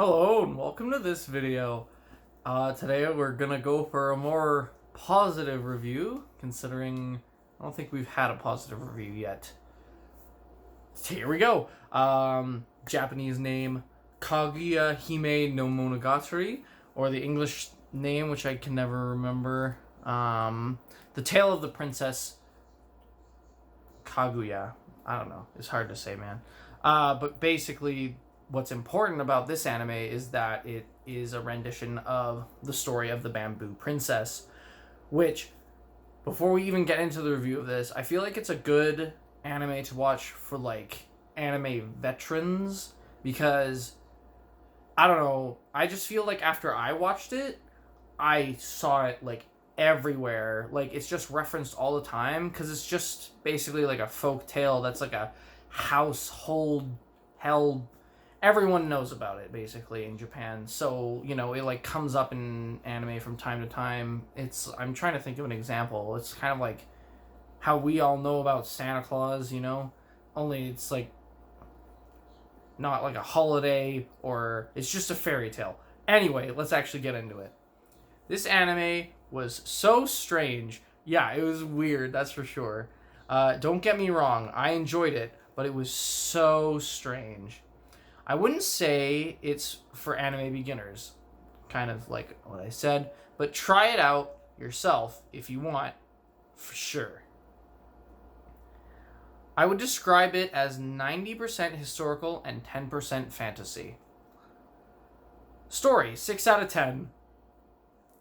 Hello and welcome to this video. Today we're gonna go for a more positive review, considering I don't think we've had a positive review yet. Here we go. Japanese name Kaguya Hime no Monogatari, or the English name, which I can never remember. The Tale of the Princess Kaguya. I don't know. It's hard to say, man. But basically, what's important about this anime is that it is a rendition of the story of the Bamboo Princess, which, before we even get into the review of this, I feel like it's a good anime to watch for, like, anime veterans, because, I don't know, I just feel like after I watched it, I saw it, like, everywhere. Like, it's just referenced all the time, because it's just basically, like, a folk tale that's, like, a household held, everyone knows about it basically in Japan. So, you know, it like comes up in anime from time to time. I'm trying to think of an example. It's kind of like how we all know about Santa Claus, you know? Only it's like not like a holiday, or it's just a fairy tale. Anyway, let's actually get into it. This anime was so strange. Yeah, it was weird, that's for sure. Don't get me wrong, I enjoyed it, but it was so strange. I wouldn't say it's for anime beginners, kind of like what I said, but try it out yourself if you want, for sure. I would describe it as 90% historical and 10% fantasy. Story, 6 out of 10.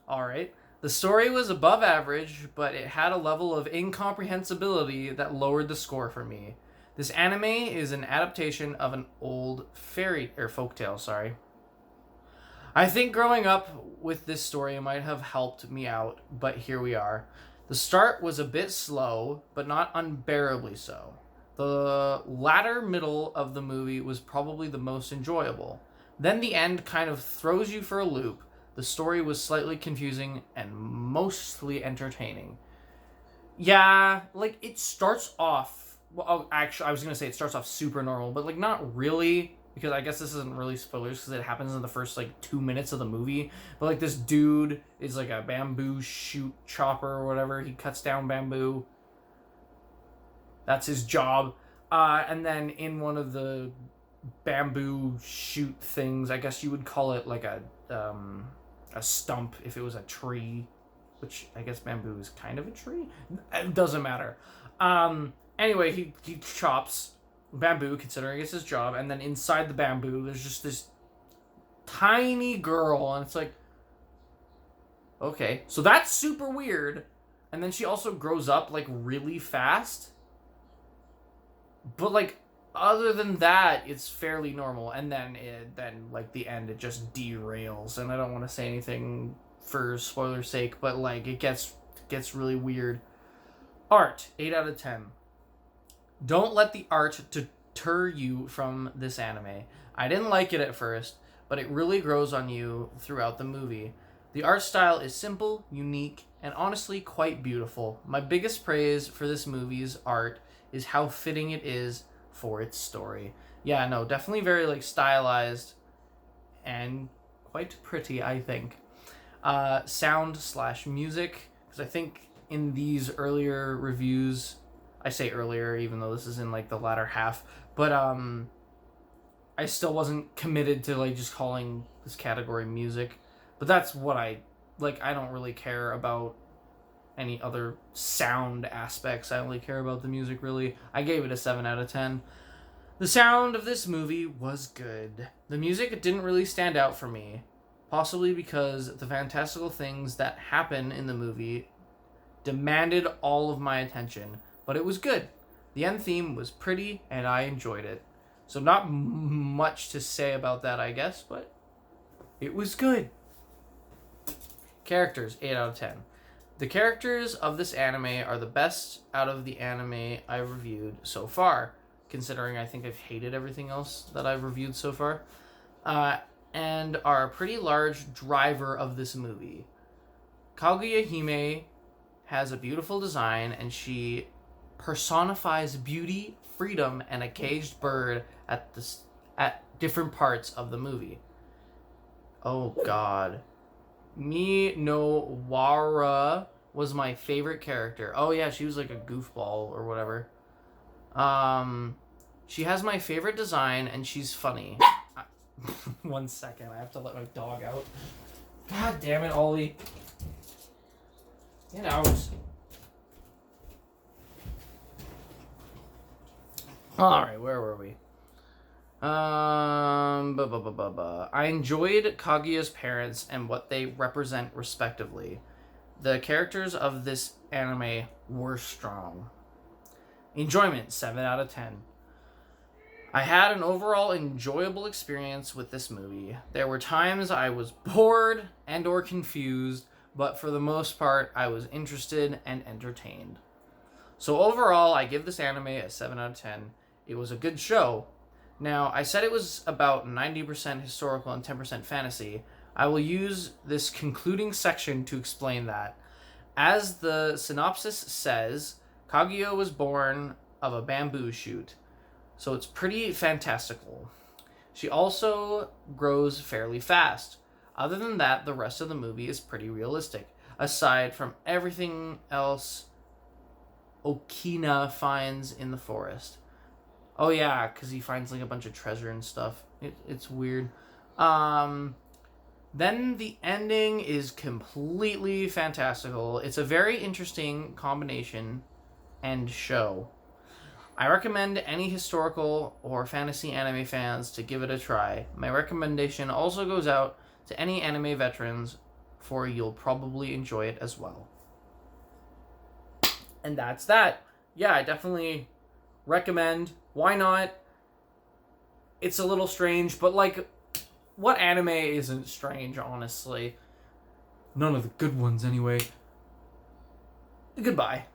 Alright. The story was above average, but it had a level of incomprehensibility that lowered the score for me. This anime is an adaptation of an old folktale, sorry. I think growing up with this story might have helped me out, but here we are. The start was a bit slow, but not unbearably so. The latter middle of the movie was probably the most enjoyable. Then the end kind of throws you for a loop. The story was slightly confusing and mostly entertaining. Yeah, like, it starts off... Well, actually, I was going to say it starts off super normal, but, like, not really, because I guess this isn't really spoilers, because it happens in the first, like, 2 minutes of the movie. But, like, this dude is, like, a bamboo shoot chopper or whatever. He cuts down bamboo. That's his job. And then in one of the bamboo shoot things, I guess you would call it, like, a stump if it was a tree, which I guess bamboo is kind of a tree. It doesn't matter. Anyway, he chops bamboo, considering it's his job, and then inside the bamboo, there's just this tiny girl, and it's like, okay, so that's super weird. And then she also grows up, like, really fast. But, like, other than that, it's fairly normal. And then, like, the end, it just derails. And I don't want to say anything for spoiler's sake, but, like, it gets really weird. Art, 8 out of 10. Don't let the art deter you from this anime. I didn't like it at first, but it really grows on you throughout the movie. The art style is simple, unique, and honestly quite beautiful. My biggest praise for this movie's art is how fitting it is for its story. Yeah, no, definitely very, like, stylized and quite pretty, I think. Sound/music, because I think in these earlier reviews, I say earlier, even though this is in, like, the latter half, but, I still wasn't committed to, like, just calling this category music, but that's what I don't really care about any other sound aspects. I only care about the music, really. I gave it a 7 out of 10. The sound of this movie was good. The music didn't really stand out for me, possibly because the fantastical things that happen in the movie demanded all of my attention. But it was good. The end theme was pretty, and I enjoyed it. So not much to say about that, I guess, but it was good. Characters, 8 out of 10. The characters of this anime are the best out of the anime I've reviewed so far, considering I think I've hated everything else that I've reviewed so far, and are a pretty large driver of this movie. Kaguya Hime has a beautiful design, and she personifies beauty, freedom, and a caged bird at different parts of the movie. Oh God. Mi no Wara was my favorite character. Oh yeah, she was like a goofball or whatever. Um, she has my favorite design and she's funny. 1 second, I have to let my dog out. God damn it, Ollie. Get out. Alright, where were we? I enjoyed Kaguya's parents and what they represent respectively. The characters of this anime were strong. Enjoyment, 7 out of 10. I had an overall enjoyable experience with this movie. There were times I was bored and or confused, but for the most part, I was interested and entertained. So overall, I give this anime a 7 out of 10. It was a good show. Now, I said it was about 90% historical and 10% fantasy. I will use this concluding section to explain that. As the synopsis says, Kaguya was born of a bamboo shoot, so it's pretty fantastical. She also grows fairly fast. Other than that, the rest of the movie is pretty realistic, aside from everything else Okina finds in the forest. Oh yeah, because he finds like a bunch of treasure and stuff. It's weird. Then the ending is completely fantastical. It's a very interesting combination and show. I recommend any historical or fantasy anime fans to give it a try. My recommendation also goes out to any anime veterans, for you'll probably enjoy it as well. And that's that. Yeah, I definitely recommend. Why not? It's a little strange, but like, what anime isn't strange, honestly? None of the good ones, anyway. Goodbye.